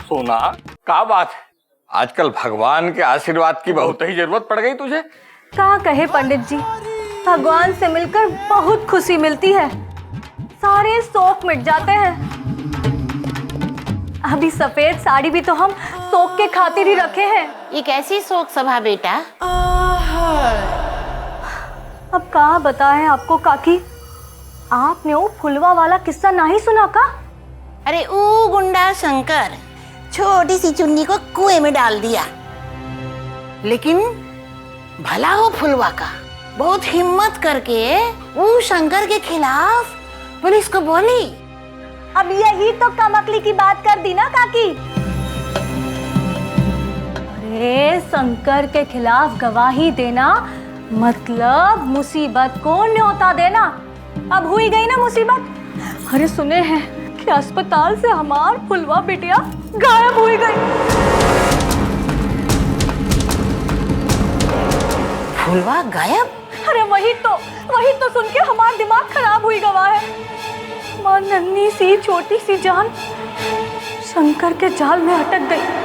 सोना, क्या बात है? आजकल भगवान के आशीर्वाद की बहुत ही जरूरत पड़ गई तुझे। क्या कहे पंडित जी, भगवान से मिलकर बहुत खुशी मिलती है, सारे शौक मिट जाते हैं। अभी सफेद साड़ी भी तो हम शौक के खातिर ही रखे हैं। ये कैसी शोक सभा बेटा? अब कहाँ बताएं आपको काकी, आपने वो फुलवा वाला किस्सा नहीं सुना का? अरे वो गुंडा शंकर छोटी सी चुन्नी को कुएं में डाल दिया, लेकिन भला हो फुलवा का बहुत हिम्मत करके वो शंकर के खिलाफ पुलिस को बोली। अब यही तो कमकली की बात कर दी ना काकी। अरे शंकर के खिलाफ गवाही देना मतलब मुसीबत को न्योता देना। अब हुई गई ना मुसीबत। अरे सुने हैं कि अस्पताल से हमार फुलवा बिटिया गायब हुई गई। फुलवा गायब? अरे वही तो सुन के हमारा दिमाग खराब हुई गवा है। मां नन्ही सी छोटी सी जान शंकर के जाल में अटक गई।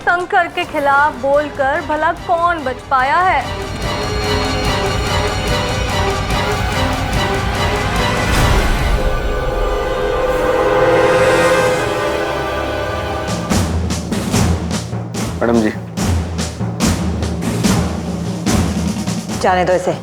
शंकर के खिलाफ बोलकर भला कौन बच पाया है? मैडम जी, जाने दो इसे।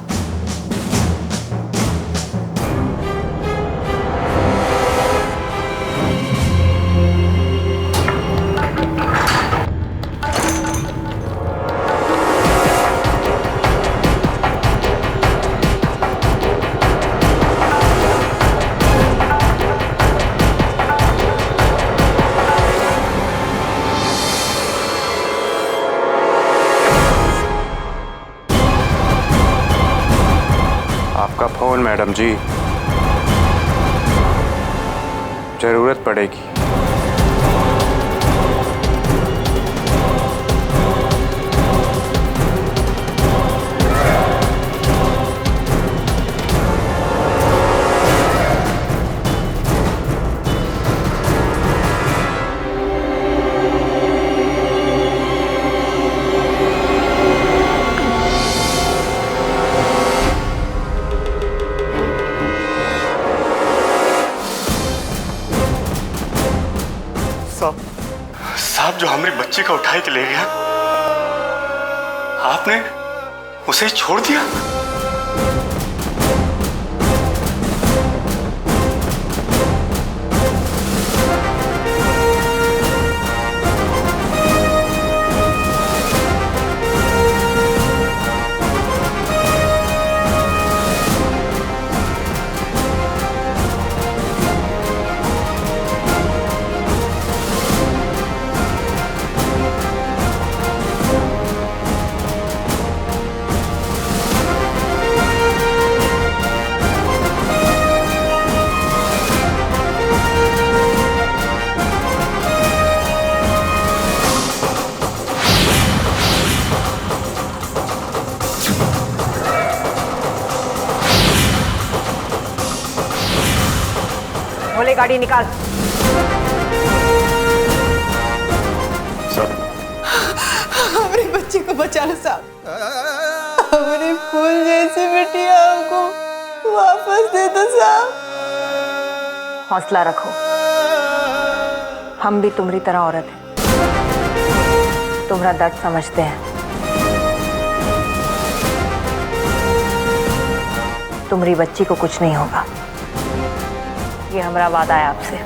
आपका फोन मैडम जी, जरूरत पड़ेगी। साहब जो हमारे बच्चे का उठाए के ले गया, आपने उसे छोड़ दिया? बोले गाड़ी निकाल। सर, हमारे बच्चे को बचा लो साहब। हमारे फूल जैसी बिटिया हमको वापस दे दो साहब। हौसला रखो, हम भी तुम्हारी तरह औरत हैं, तुम्हारा दर्द समझते हैं। तुम्हारी बच्ची को कुछ नहीं होगा, ये हमारा वादा है आपसे।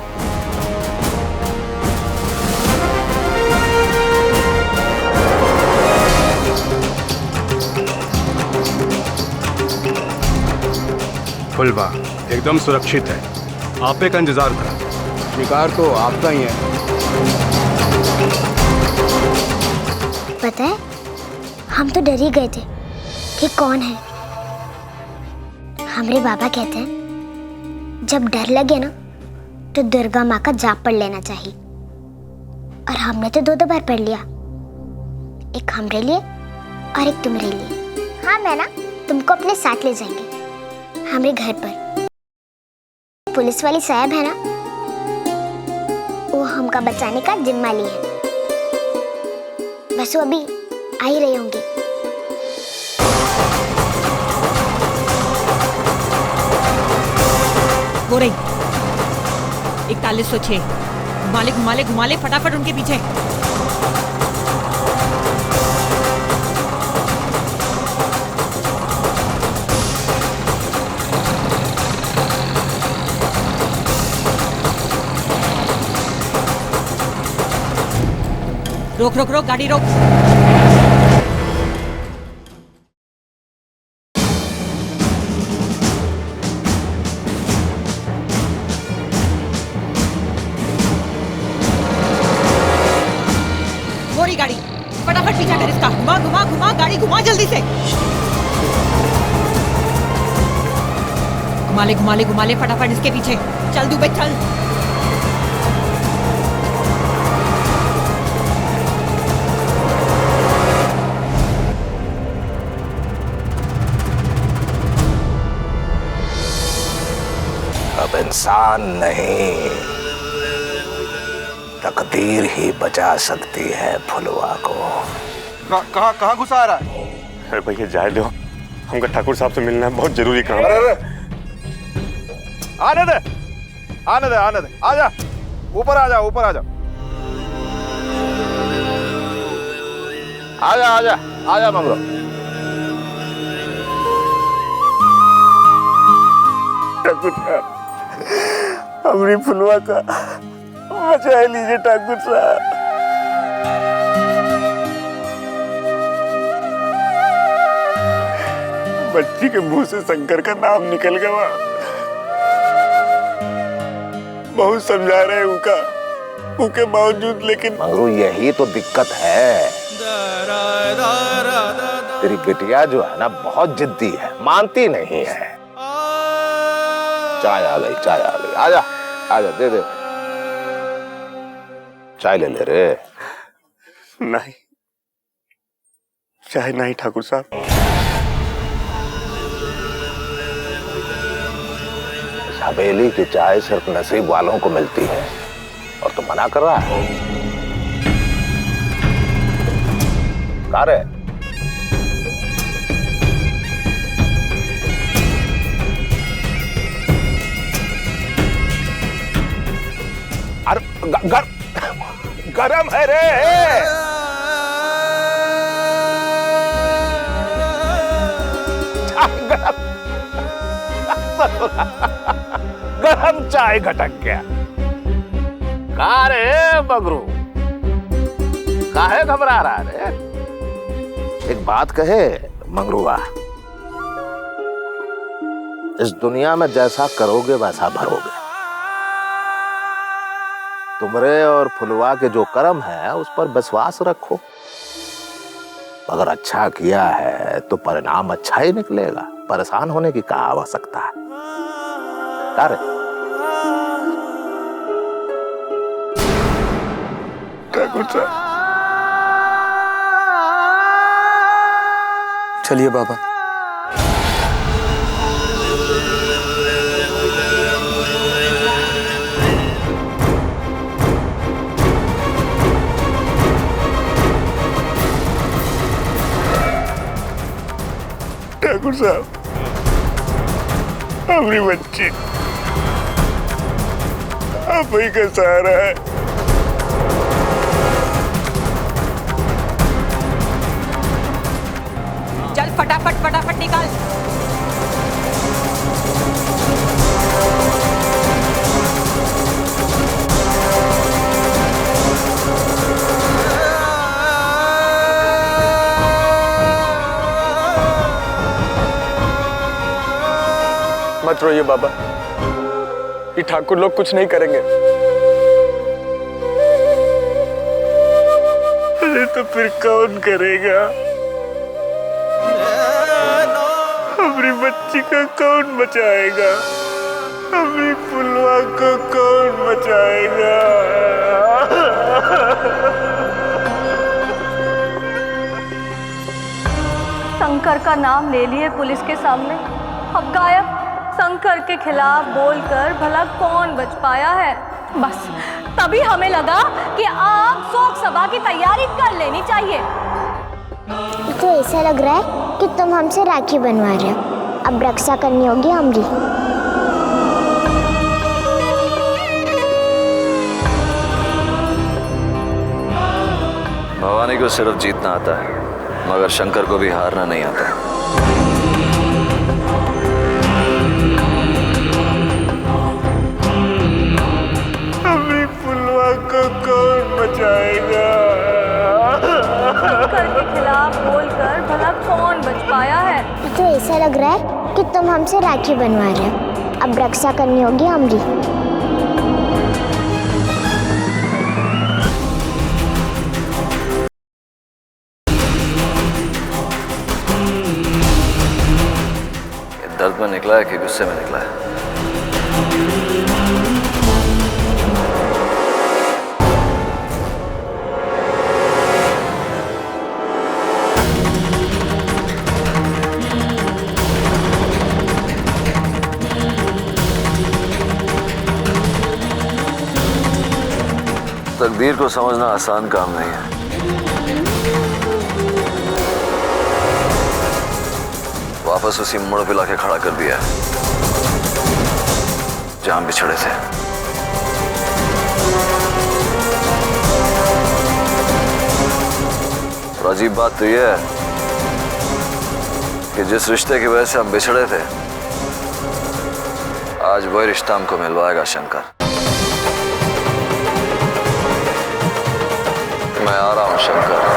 फुलवा एकदम सुरक्षित है, आपे का इंतजार करा। शिकार तो आपका ही है। पता है, हम तो डर ही गए थे कि कौन है। हमारे बाबा कहते हैं जब डर लगे ना तो दुर्गा माँ का जाप पढ़ लेना चाहिए, और हमने तो 2-2 बार पढ़ लिया। एक हमरे लिए और एक तुम्हारे लिए। हाँ मैं ना तुमको अपने साथ ले जाएंगे हमारे घर पर। पुलिस वाली साहब है ना, वो हमका बचाने का जिम्मा ली है। बस वो अभी आ ही रही होंगी। वो रही 4106। घुमा ले फटाफट उनके पीछे। रोक रोक रोक, गाड़ी रोक। गाड़ी फटाफट पीछा कर इसका। घुमा घुमा घुमा, गाड़ी घुमा जल्दी से। घुमा ले फटाफट इसके पीछे। चल दुबे चल। अब इंसान नहीं, तकदीर ही बचा सकती है फुलवा को। कहाँ घुसा आ रहा है? अरे भैया जाए दो, हमको ठाकुर साहब से मिलना है, बहुत जरूरी काम है। आने दे आने दे आने दे, आजा ऊपर आ जा, ऊपर आ जा, आजा आजा आजा मंगरो। ठाकुर साहब, हमारी फुलवा का बचा लीजिए ठाकुर साहब। बच्ची के मुंह से शंकर का नाम निकल गया। बहुत समझा रहे उनके बावजूद, लेकिन मंगरू यही तो दिक्कत है। तेरी बिटिया जो है ना बहुत जिद्दी है, मानती नहीं है। चाय आ गई, चाय आ गई, आजा आजा, दे दे चाय, ले ले रे। नहीं, चाय नहीं ठाकुर साहब। हवेली की चाय सिर्फ नसीब वालों को मिलती है, और तू मना कर रहा है। कहाँ रे? अरे गरम है रे। गरम चाय घटक गया। कहाँ रे बगरू, काहे घबरा रहा रे? एक बात कहे मंगरुआ, इस दुनिया में जैसा करोगे वैसा भरोगे। तुमरे और फुलवा के जो कर्म है उस पर विश्वास रखो। अगर अच्छा किया है तो परिणाम अच्छा ही निकलेगा। परेशान होने की क्या आवश्यकता है? ठाकुर साहब, चलिए बाबा। ठाकुर साहब, हमारी बच्ची आप ही का सहारा है। चल फटाफट फटाफट निकाल। मत रोइए बाबा, ये ठाकुर लोग कुछ नहीं करेंगे। अरे तो फिर कौन करेगा? हमारी बच्ची का कौन बचाएगा? हमारी फुलवा को कौन बचाएगा? शंकर का नाम ले लिए पुलिस के सामने, अब गायब। शंकर के खिलाफ बोलकर भला कौन बच पाया है? बस तभी हमें लगा कि आप शोक सभा की तैयारी कर लेनी चाहिए। तो ऐसा लग रहा है कि तुम हमसे राखी बनवा रहे हो, अब रक्षा करनी होगी हमारी। भवानी को सिर्फ जीतना आता है, मगर शंकर को भी हारना नहीं आता। हमें फुलवा को कौन बचाएगा? शंकर के खिलाफ बोलकर भला कौन बच पाया है? तो ऐसा लग रहा है कि तुम हमसे राखी बनवा रहे हो, अब रक्षा करनी होगी हमारी। दर्द में निकला है कि गुस्से में निकला है? तकदीर को समझना आसान काम नहीं है। वापस उसी मोड़ पे लाके खड़ा कर दिया जहां बिछड़े थे। और अजीब बात तो यह है कि जिस रिश्ते की वजह से हम बिछड़े थे, आज वही रिश्ता हमको मिलवाएगा शंकर। मैं आ रहा हूं शंकर।